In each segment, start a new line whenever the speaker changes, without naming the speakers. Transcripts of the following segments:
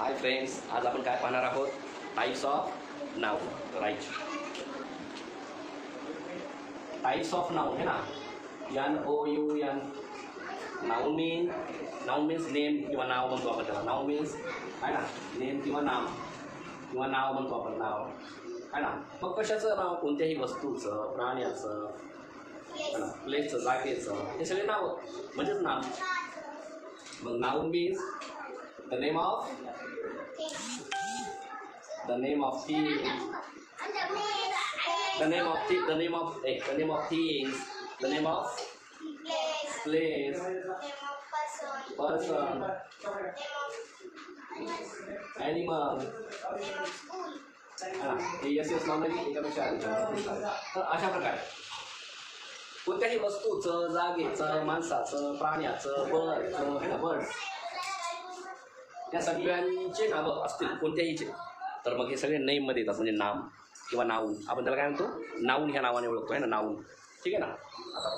Hi friends, आज आपण काय पाहणार आहोत? Types of noun. Right, types of noun है ना. NOUN. नाउन मीन्स नेम किंवा नाव म्हणतो आपण त्याला. नाउन मीन्स आहे ना नेम किंवा नाव म्हणतो आपण नाव आहे ना. मग कशाचं नाव? कोणत्याही वस्तूचं, प्राण्याचं है ना, प्लेसचं, जागेचं, हे सगळे नाव म्हणजेच नाव. मग noun means the name of thing, the name of things, the name of things, the name of place, person, animal. Yes लावलं की एकापेक्षा तर अशा प्रकारे कोणत्याही वस्तूचं, जागेचं, माणसाचं, प्राण्याचं, बर्ड्स या सगळ्यांचे नावं असतील कोणत्याहीचे, तर मग हे सगळे नेममध्ये येतात. म्हणजे नाम किंवा नाऊन, आपण त्याला काय म्हणतो? नाऊन ह्या नावाने ओळखतो आहे ना, नाऊन. ठीक आहे ना. आता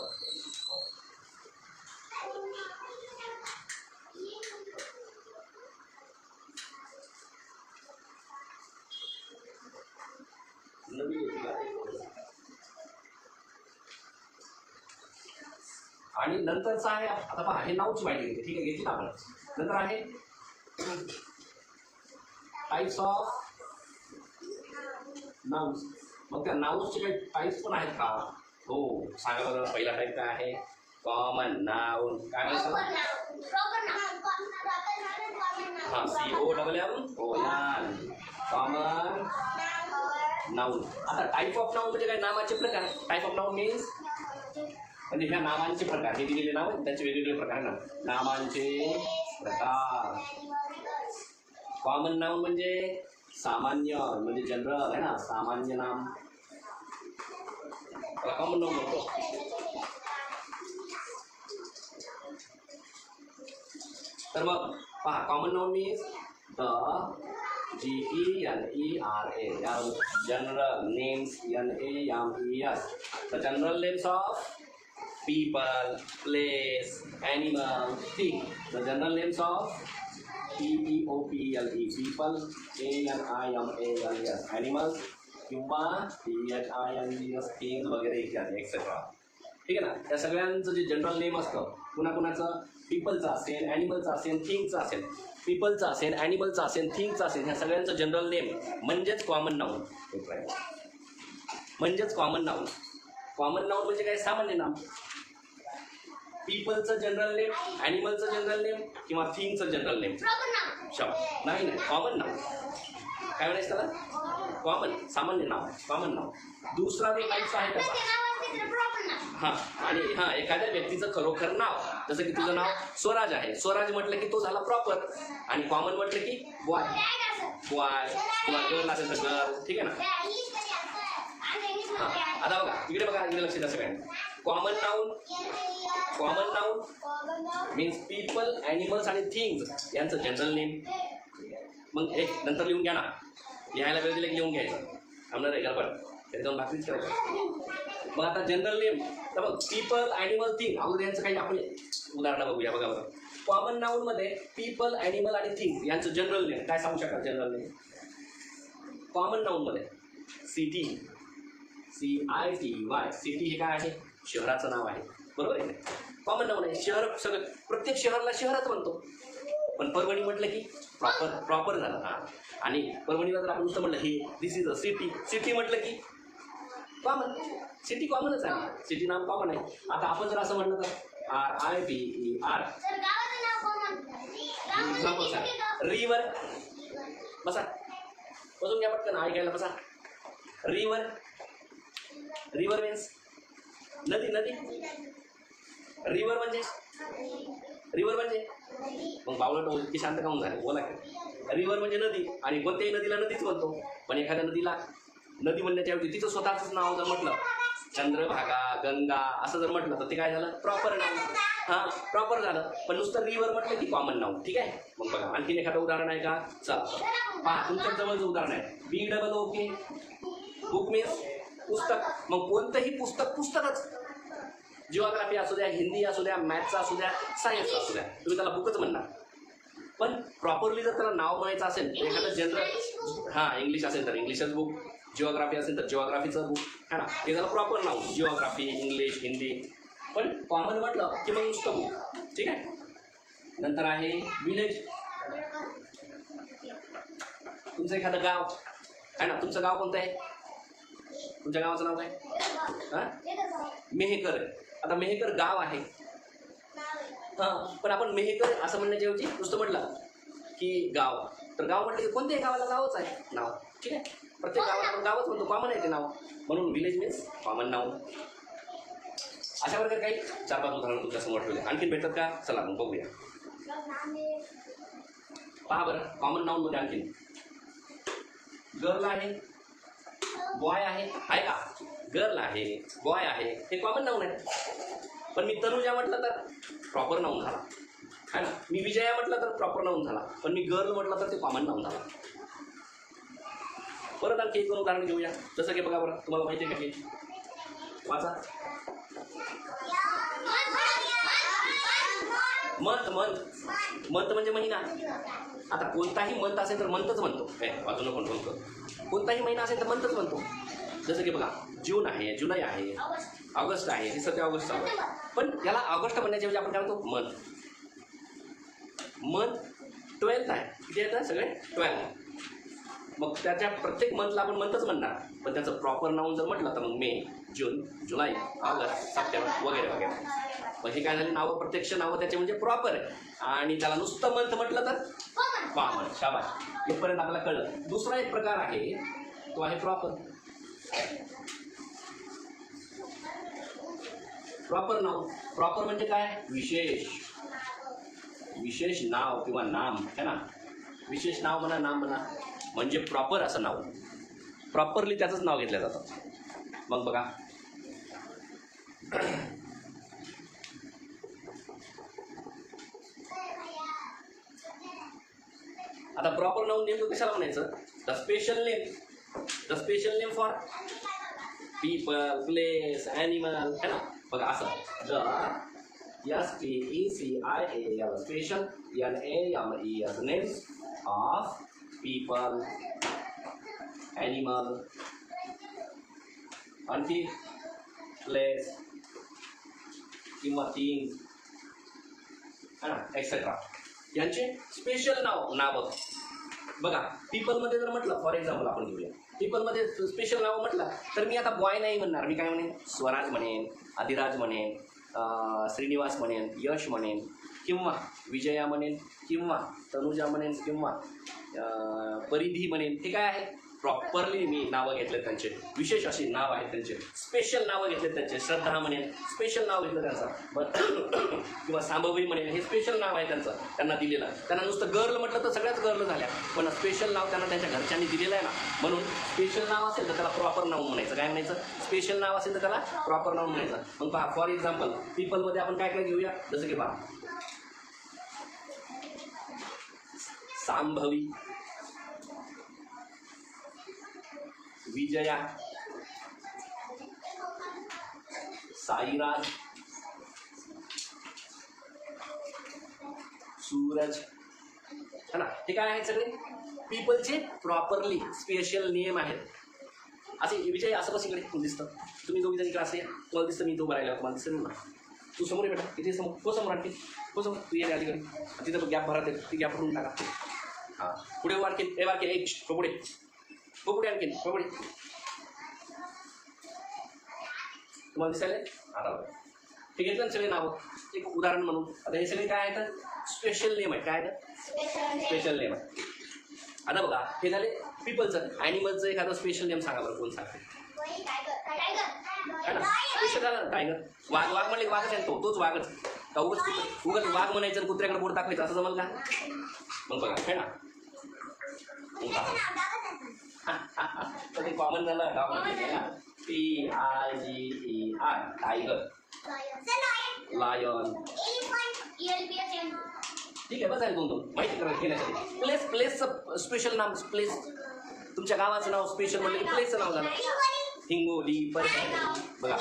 आणि नंतरचं आहे, आता पहा, हे नाऊची माहिती घेते. ठीक आहे, घेतली ना आपण. नंतर आहे टाइप्स ऑफ नाउन्स. मग त्या नाउन्सचे काही टाइप्स पण आहेत का? हो, सांगा बरं. पहिला टाईप काय आहे? Common noun. काय म्हणतात? हां, COMMON, कॉमन नाउन. आता टाईप ऑफ नाउन म्हणजे काय? नामाचे प्रकार. टाईप ऑफ नाउन मीन्स म्हणजे ह्या नामांचे प्रकार. हे दिलेले नाव आहेत त्यांचे वेगवेगळे प्रकार ना, नामांचे प्रकार. कॉमन नाउन म्हणजे सामान्य, म्हणजे जनरल आहे ना, सामान्य नाम, त्याला कॉमन नाउन म्हणतो. तर मग पहा, common noun means the GENERA, general names, NAMES, the general names of people, place, animal, thing. The general names of PEOPLE, people, ANIMALS, animals, किंवा THINGS, things वगैरे इत्यादी एक्सेट्रा. ठीक आहे ना. त्या सगळ्यांचं जे जनरल नेम असतं, कुणाकुणाचं पीपलचं असेल, ॲनिमलचं असेल, थिंगचं असेल, पीपलचं असेल, ॲनिमलचं असेल, थिंगचं असेल, ह्या सगळ्यांचं जनरल नेम म्हणजेच कॉमन नाउन. म्हणजेच कॉमन नाउन. कॉमन नाउन म्हणजे काय? सामान्य नाम. पीपलचं जनरल नेम, ॲनिमलचं जनरल नेम किंवा थिंगचं जनरल नेम. शब्द नाही, कॉमन नाव. काय म्हणायचं त्याला? कॉमन, सामान्य नाव, कॉमन नाव. दुसरा जो टाईप्स आहे त्याचा, हां, आणि हां, एखाद्या व्यक्तीचं खरोखर नाव, जसं की तुझं नाव स्वराज आहे. स्वराज म्हटलं की तो झाला प्रॉपर, आणि कॉमन म्हटलं की बॉय किंवा गर्ल असेल तर गर्ल. ठीक आहे ना. हां, आता बघा, इकडे बघा, इकडे लक्ष द्या सगळ्यांनी. Common noun means people, animals आणि थिंग्स यांचं जनरल नेम. मग एक नंतर लिहून घ्या ना, लिहायला वेळ दिला की लिहून घ्यायचं. थांबणार आहे गडबड, तरी जाऊन भाकरीच करायचं. मग आता जनरल नेम, तर मग पीपल, ॲनिमल, थिंग, अगोदर यांचं काही आपण उदाहरणं बघूया. बघा बरं, कॉमन नाउनमध्ये पीपल, ॲनिमल आणि थिंग यांचं जनरल नेम काय सांगू शकाल? जनरल नेम कॉमन नाउनमध्ये सिटी, CITY, सिटी हे काय आहे? शहराचं नाव आहे. बरोबर आहे. कॉमन नाउन आहे. शहर, सगळं प्रत्येक शहराला शहरच म्हणतो. पण परभणी म्हटलं की प्रॉपर झालं. हां, आणि परभणीला जर आपण नुसतं म्हटलं ही दिस इज अ सिटी म्हटलं की कॉमन. सिटी कॉमनच आहे, सिटी नाम कॉमन आहे. आता आपण जर असं म्हटलं तर RIVER, एक्झाम्पल सांग. रिव्हर, बसा, बसून घ्या पटकन, ऐकायला बसा. रिव्हर मीन्स नदी. रिव्हर म्हणजे मग बावळट इतकी शांत काऊन झाले? बोला की. रिव्हर म्हणजे नदी, आणि कोणत्याही नदीला नदीच म्हणतो. पण एखाद्या नदीला नदी म्हणण्याच्या तिचं स्वतःच नाव जर म्हटलं, चंद्रभागा, गंगा असं जर म्हटलं, तर ते काय झालं? प्रॉपर नाव. हां, प्रॉपर झालं. पण नुसतं रिव्हर म्हटलं की कॉमन नाव. ठीक आहे. मग बघा, आणखीन एखादं उदाहरण आहे का? चला पहा, तुमच्या जवळचं उदाहरण आहे. BOOK, बुक मीन्स पुस्तक. मग कोणतंही पुस्तकच. जिओग्राफी असू द्या, हिंदी असू द्या, मॅथ्सचा असू द्या, सायन्सचा असू द्या, तुम्ही त्याला बुकच म्हणणार. पण प्रॉपरली जर त्याला नाव म्हणायचं असेल तर एखादं जनरल, हां इंग्लिश असेल तर इंग्लिशच बुक, जिओग्राफी असेल तर जिओग्राफीचं बुक है ना, ते झालं प्रॉपर नाव, जिओग्राफी, इंग्लिश, हिंदी. पण कॉमन म्हटलं की मग नुसतं बुक. ठीक आहे. नंतर आहे विलेज. तुमचं एखादं गाव आहे ना, तुमचं गाव कोणतं आहे, तुमच्या गावाचं नाव काय? हां मेहेकर. आता मेहेकर गाव आहे, हां पण आपण मेहेकर असं म्हणण्याच्या ऐवजी नुसतं म्हटलं की गाव, तर गाव म्हटलं की कोणत्याही गावाला गावच आहे नाव. ठीक आहे. प्रत्येक गावाला आपण गावच म्हणतो, कॉमन आहे ते नाव, म्हणून विलेज मीन्स कॉमन नाव. अशा प्रकारे काही 4-5 उदाहरणं तुमच्या समोर ठेवले. आणखीन भेटतात का? चला मग बघूया. पहा बरं, कॉमन नाऊन मध्ये आणखीन गर्ल आहे, बॉय आहे का? गर्ल आहे, बॉय आहे, हे कॉमन नाऊन आहे. पण मी तनुजा म्हटलं तर प्रॉपर नाऊन झाला है ना, मी विजया म्हटलं तर प्रॉपर नाऊन झाला, पण मी गर्ल म्हटलं तर ते कॉमन नाऊन झाला. परत आणखी एक 2 उदाहरण घेऊया. जसं की बघा बरं, तुम्हाला माहिती आहे का की वाचा. मंथ. मंथ मंथ म्हणजे महिना. आता कोणताही मंथ असेल तर मंथच म्हणतो, वाचू नको म्हणतो. कोणताही महिना असेल तर मंथच म्हणतो. जसं की बघा जून आहे, जुलै आहे, ऑगस्ट आहे, हे सध्या ऑगस्ट चालू आहे. पण याला ऑगस्ट म्हणण्याच्या ऐवजी आपण काय म्हणतो मंथ. मंथ 12th आहे, किती येतं सगळे 12. मग त्याच्या प्रत्येक मंथला आपण मंथच म्हणणार, पण त्याचं प्रॉपर नाऊन जर म्हटलं तर मग मे, जून, जुलै, ऑगस्ट, सप्टेंबर वगैरे वगैरे. मग हे काय झाली नावं, प्रत्यक्ष नावं त्याचे म्हणजे प्रॉपर आहे. आणि त्याला नुसतं मंथ म्हटलं तर कॉमन. शाबाश, इथपर्यंत आपल्याला कळलं. दुसरा एक प्रकार आहे, तो आहे प्रॉपर. प्रॉपर नाव. प्रॉपर म्हणजे काय? विशेष, विशेष नाव किंवा नाम है ना. विशेष नाव म्हणा, नाम म्हणा, म्हणजे प्रॉपर असं नाव. प्रॉपरली त्याचंच नाव घेतलं जातं. मग बघा आता प्रॉपर नाउन नेमकं कशाला म्हणायचं? The special name. The special name for people, place, animal है ना. बघा असं the SPECIAL special NAMES names of people, animal, आणखी प्लेस किंवा थिंग है ना एक्सेट्रा, यांचे स्पेशल नावं. बघा पीपलमध्ये जर म्हटलं, फॉर एक्झाम्पल आपण घेऊया, पीपलमध्ये स्पेशल नाव म्हटलं तर मी आता बॉय नाही म्हणणार, मी काय म्हणेन? स्वराज म्हणेन, आदिराज म्हणेन, श्रीनिवास म्हणेन, यश म्हणेन, किंवा विजया म्हणेन, किंवा तनुजा म्हणेन, किंवा परिधी म्हणेन. हे काय आहे? प्रॉपरली मी नावं घेतलेत त्यांचे, विशेष अशी नाव आहेत त्यांचे, स्पेशल नावं घेतलेत त्यांचे. श्रद्धा म्हणेन, स्पेशल नाव घेतलं त्यांचं. किंवा सांभवी म्हणेन, हे स्पेशल नाव आहे त्यांचं, त्यांना दिलेलं. त्यांना नुसतं गर्ल म्हटलं तर सगळ्याच गर्ल झाल्या, पण स्पेशल नाव त्यांना त्यांच्या घरच्यांनी दिलेलं आहे ना, म्हणून स्पेशल नाव असेल तर त्याला प्रॉपर नाव म्हणायचं. काय म्हणायचं? स्पेशल नाव असेल तर त्याला प्रॉपर नाव म्हणायचं. मग पहा, फॉर एक्झाम्पल पीपलमध्ये आपण काय काय घेऊया, जसं की पहा सांभवी, विजया, साईराज, सूरज है ना. हे काय आहेत? सगळे पीपलचे प्रॉपरली स्पेशल नेम आहेत. असे विजय असं कसं इकडे दिसतं, तुम्ही दोघी जण इकडे असे तुम्हाला दिसतं, मी तो राहिला तुम्हाला दिसतं ना. तू समोर बेटा, इथे समोर, तो समोर आणखी, तो समोर, तू ये अलीकडे, तिथं गॅप भरत आहे, ती गॅप भरून टाका. हां पुढे आणखीन, हे वाक्य एक पुढे, तो पुढे आणखीन, तो पुढे, तुम्हाला दिसायला आता हे घेतलं ना सगळे नावं एक उदाहरण म्हणून. आता हे सगळे काय आहेत? स्पेशल नेम आहेत. काय आहेत? स्पेशल नेम आहे. आता बघा हे झाले पीपलचं. ॲनिमलचं एखादं स्पेशल नेम सांगा बरं, कोण सांगते? है ना, स्पेशल झालं टायगर. वाघ, वाघ म्हणले वाघच आहे, तोच वाघच का? उगत वाघ म्हणायचं आणि कुत्र्याकडे बोट दाखवायचं असं जमल का? मग बघा है ना, तर ते कॉमन झालं. TIGER tiger, lion. ठीक आहे, बस आहे 2-2 माहिती करा घेण्यासाठी. प्लेस, प्लेसचं स्पेशल नाम, प्लेस तुमच्या गावाचं नाव स्पेशल म्हणलं की प्लेसचं नाव झालं. हिंगोली, बघा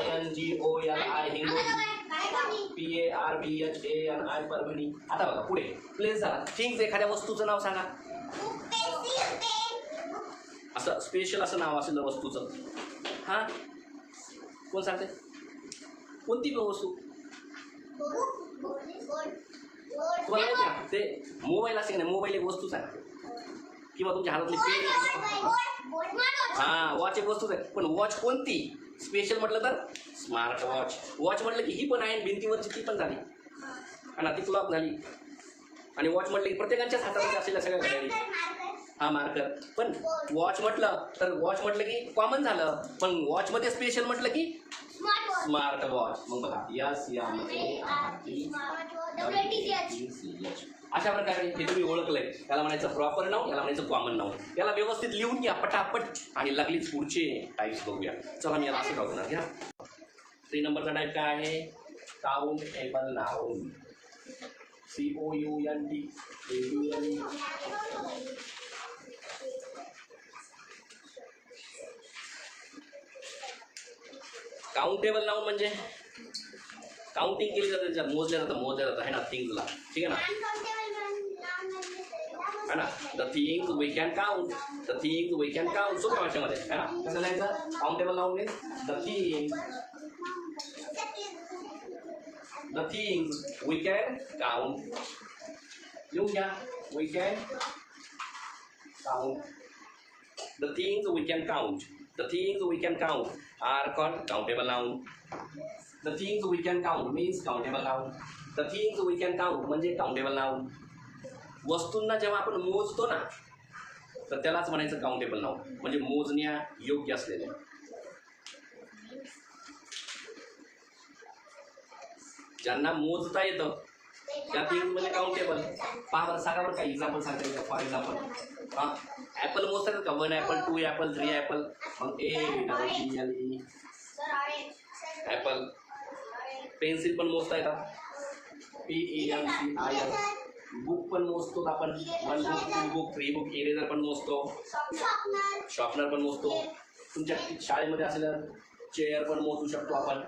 HINGOLI हिंगोली. PARBHANI परभणी. आता बघा पुढे प्लेस झाला. थिंग्स एखाद्या वस्तूचं नाव सांगा. असं स्पेशल असं नाव असेल वस्तूचं. हां कोण सांगते? कोणती वस्तू तुम्हाला माहिती आहे? ते मोबाईल असेल ना, मोबाईल एक वस्तूच आहे किंवा तुमच्या हातातली पेन. हां वॉच एक वस्तूच आहे. पण वॉच कोणती? स्पेशल म्हटलं तर स्मार्ट वॉच. वॉच म्हटलं की ही पण आहे, भिंतीवरची ती पण झाली आणि ती क्लॉक झाली. आणि वॉच म्हटलं की प्रत्येकाच्याच हातामध्ये असलेल्या सगळ्या घड्याळी. हा मार्कर. पण वॉच म्हटलं तर वॉच म्हटलं की कॉमन झालं, पण वॉचमध्ये स्पेशल म्हटलं की स्मार्ट वॉच. मग बघा अशा प्रकारे हे तुम्ही ओळखलंय. त्याला म्हणायचं प्रॉपर नाव, याला म्हणायचं कॉमन नाव. याला व्यवस्थित लिहून घ्या पटापट आणि लागलीच पुढचे टाईप्स बघूया. चला मी याला असं दाखवणार. घ्या 3 नंबरचा टाईप काय आहे? Countable noun. COUNTABLE. Countable noun म्हणजे काउंटिंग केली जाते, त्याच्यात मोजल्या जातं आहे ना थिंग्सला. ठीक आहे ना? है ना? The things we can count. The things we can count. सोप्या भाषेमध्ये है ना? कसं लिहायचं? Countable noun means the things we can count. लिहून घ्या. We can count. The things we can count. The things we can count are called countable noun. The things we can count means countable noun. The things we can count म्हणजे countable noun. वस्तूंना जेव्हा आपण मोजतो ना तर त्यालाच म्हणायचं countable noun, म्हणजे मोजण्या योग्य असलेले. ज्यांना मोजता येतं त्या थिंग्स म्हणजे काउंटेबल. पहा बरं, सांगा बरं काही एक्झाम्पल सांगता येईल. फॉर एक्झाम्पल ॲपल मोजता येतात का? 1 ॲपल, 2 ॲपल, 3 ॲपल. मग APPLE ॲपल. पेन्सिल पण मोजता येतात. PENCIL. बुक पण मोजतो आपण. 1 बुक, 2 बुक, 3 बुक. इरेजर पण मोजतो. शॉर्पनर पण मोजतो. तुमच्या शाळेमध्ये असलेलं चेअर पण मोजू शकतो आपण.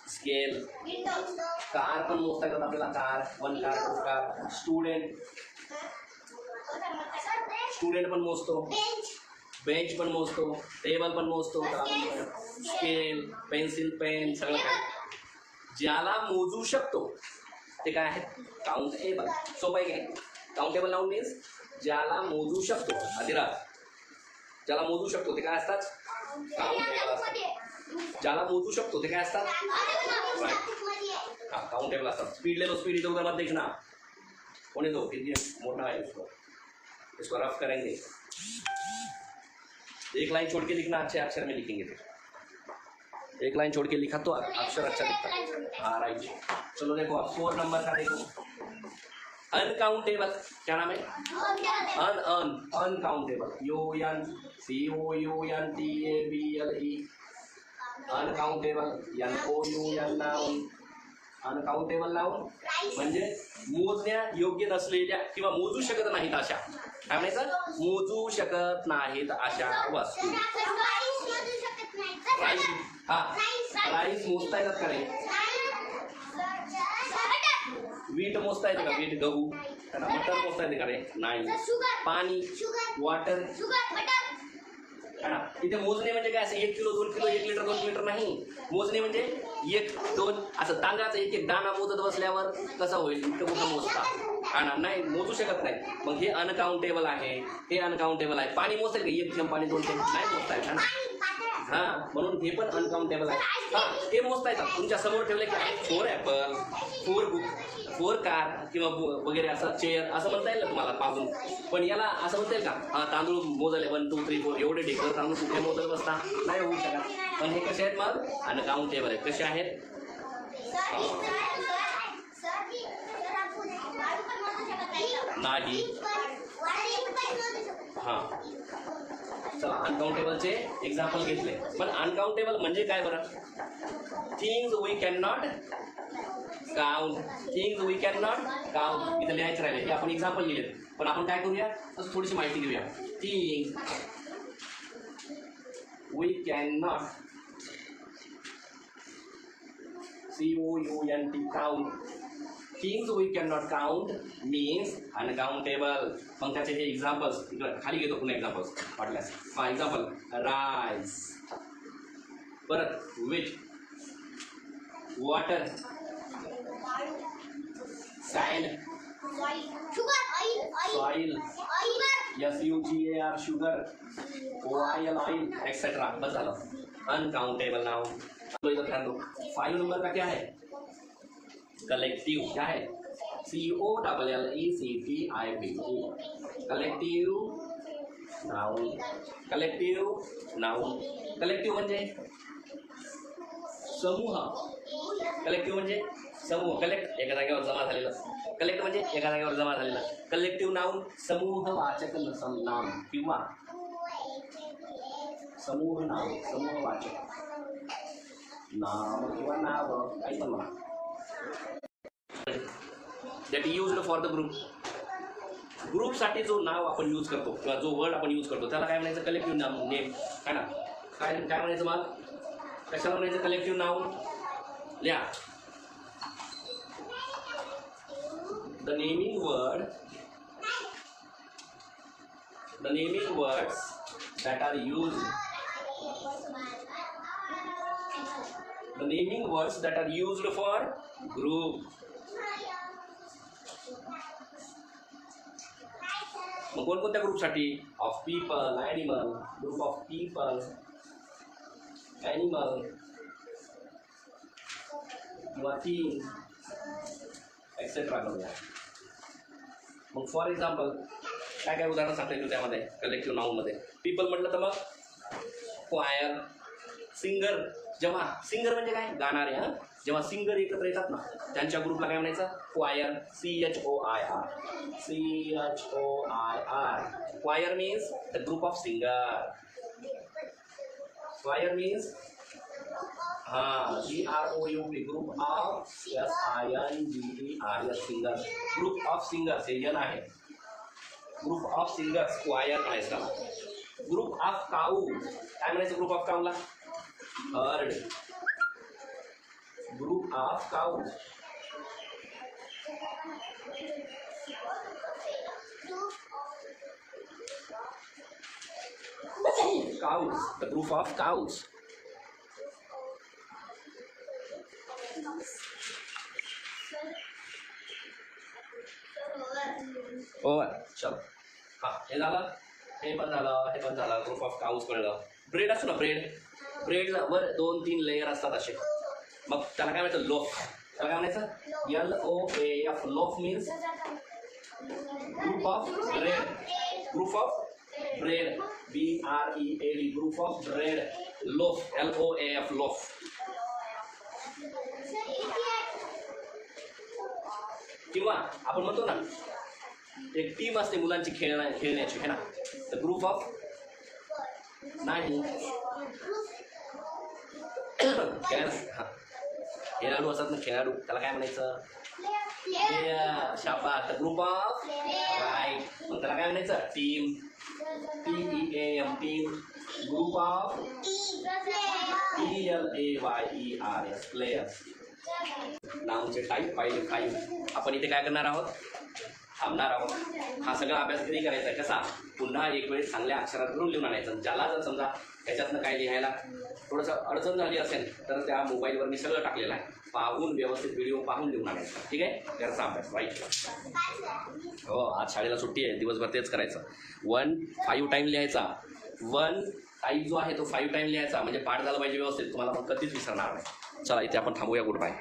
स्केल. कार पण मोजता येतात आपल्याला. Car, 1 car, 2 car. स्टुडंट पण मोजतो. बेंच पण मोजतो. टेबल पण मोजतो. स्केल, पेन्सिल, पेन सगळं काय ज्याला मोजू शकतो ते काय आहे? काउंटेबल. सोपं आहे काय? काउंटेबल नाउन मीन्स ज्याला मोजू शकतो. अधिराज ज्याला मोजू शकतो ते काय असतात? काउंटेबल असतात. ज्याला मोजू शकतो ते काय असतात? हाँ काउंटेबल असतात. स्पीड ले लो, स्पीड इधर उधर मत देखना. होने दो, कितनी मोटा है इसको रफ करेंगे. एक लाइन छोड़ के लिखना, अच्छे अक्षर में लिखेंगे. फिर एक लाइन छोड़ के लिखा तो अक्षर अच्छा दिखता है. हाँ राइट. चलो देखो अब 4 नंबर का देखो. अनकाउंटेबल क्या नाम है? Uncountable. UNCOUNTABLE. Uncountable. NOUN noun. Uncountable noun म्हणजे मोजण्या योग्य नसलेल्या किंवा मोजू शकत नाहीत अशा. काय म्हणायचं? मोजू शकत नाहीत अशा वस्तू. राईस. हा राईस मोजता येतात का रे? वीट मोजता येते का? वीट गहू. मटर मोजता येते का रे? नाही. पाणी, वॉटर. इथे मोजणे म्हणजे काय? असं 1 किलो 2 किलो 1 लिटर 2 लिटर नाही. मोजणे म्हणजे 1 2 असं तांदळाचा एक दाणा मोजत बसल्यावर कसं होईल? इतकं कुठं मोजता? नाही मोजू शकत नाही. मग हे अनकाउंटेबल आहे. हे अनकाउंटेबल आहे. पाणी मोजता येईल का? 1 थेंब पाणी 2 थेंब नाही मोजता येत ना. हां म्हणून हे पण अनकाउंटेबल आहे. हां हे मोजता येतात. तुमच्या समोर ठेवले की 4 ॲपल, 4 बुक, 4 कार किंवा वगैरे असं चेअर असं म्हणता येईल ना तुम्हाला पाहून. पण याला असं म्हणता येईल का? हां तांदूळ मोजले 1 2 3 4 एवढे ढेकर तांदूळ कुठे मोजत बसता? नाही होऊ शकत. पण हे कसे आहेत मग? अनकाउंटेबल आहेत. कसे आहेत? नाही. हां चला अनकाउंटेबलचे एक्झाम्पल घेतले. पण अनकाउंटेबल म्हणजे काय बरं? Things we can not count. Things we can not count. इथं लिहायचं राहिले. हे आपण एक्झाम्पल लिहिले. पण आपण काय करूया? तसं थोडीशी माहिती घेऊया. Things we can not COUNT, count. Things we cannot count means uncountable. मग त्याचे हे एक्झाम्पल्स खाली घेतो पुन्हा एक्झाम्पल्स वाटल्यास. फॉर एक्झाम्पल राईस, परत विच, water, sand, soil, SUGAR sugar, OIL oil etcetera. बस झालं. Uncountable noun. तो इधर ध्यान दो. 5 नंबर का क्या है? कलेक्टिव. क्या है? COLLECTIVE. Collective noun. Collective noun. Collective म्हणजे समूह. कलेक्टिव्ह म्हणजे समूह. कलेक्ट एका जागेवर जमा झालेलं. कलेक्ट म्हणजे एका जागेवर जमा झालेलं. कलेक्टिव्ह नाउन समूहवाचक नाम किंवा समूह नाव, समूहवाचक नाम किंवा नाव काही पण म्हणा. That used for the group. ग्रुपसाठी जो नाव आपण यूज करतो किंवा जो वर्ड आपण यूज करतो त्याला काय म्हणायचं? कलेक्टिव्ह नाम, नेम. काय ना काय काय म्हणायचं? मग कशाला म्हणायचं कलेक्टिव्ह नाउन? लिहा. The naming words that are used. The naming words that are used for group. मग कोणकोणत्या ग्रुपसाठी? Of people, animal, group of people, animal किंवा थिंग एक्सेट्रा करूया. मग फॉर एक्झाम्पल काय काय उदाहरण सांगता येईल त्यामध्ये कलेक्टिव्ह नाऊनमध्ये? पीपल म्हटलं तर मग क्वायर, सिंगर. जेव्हा सिंगर म्हणजे काय? गाणारे. हां, जेव्हा सिंगर एकत्र येतात ना त्यांच्या ग्रुपला काय म्हणायचं? क्वायर. CHOIR. क्वायर means the group of singer. क्वायर means GROUP, group of SINGER, singer. Group of singers हे जन आहे. ग्रुप ऑफ सिंगर्स क्वायर म्हणायचं. ग्रुप ऑफ काऊ काय म्हणायचं? ग्रुप ऑफ काऊला herd. Group of cow. cows, the group of cows. Over. चल, हां, हे झालं, हे पण झालं. ग्रुप ऑफ काऊज कळलं. ब्रेड असतो ना, ब्रेडला वर 2-3 लेयर असतात असे. मग त्याला काय म्हणायचं? लोफ. त्याला काय म्हणायचं? LOAF. Loaf means group of bread. Group of bread. BREAD. Group of bread. Loaf. LOAF. Loaf. किंवा आपण म्हणतो ना एक टीम असते मुलांची खेळण्याची, है ना, द ग्रुप ऑफ नाही खेळाडू असतात ना, खेळाडू, त्याला काय म्हणायचं? शाबास, द ग्रुप ऑफ राईट. मग त्याला काय म्हणायचं? Team. TEAM. Team. Group of PLAYERS. Players. Namche type पाहिले 5. आपण इथे काय करणार आहोत? थांबणार आहोत. हा सगळा अभ्यास कधी करायचा आहे? कसा? पुन्हा एक वेळेस चांगल्या अक्षरात करून लिहून आणायचं. ज्याला जर समजा त्याच्यातनं काय लिहायला थोडंसं अडचण झाली असेल तर त्या मोबाईलवर मी सगळं टाकलेलं आहे, पाहून व्यवस्थित व्हिडिओ पाहून लिहून आणायचं. ठीक आहे? घरचा अभ्यास. राईट. हो, आज शाळेला सुट्टी आहे, दिवसभर तेच करायचं. 1 5 टाईम लिहायचा. 1 टाईप जो आहे तो 5 टाईम लिहायचा, म्हणजे पाठ झालं पाहिजे व्यवस्थित. तुम्हाला मग कधीच विसरणार नाही. चला, इथे आपण थांबूया. Good bye.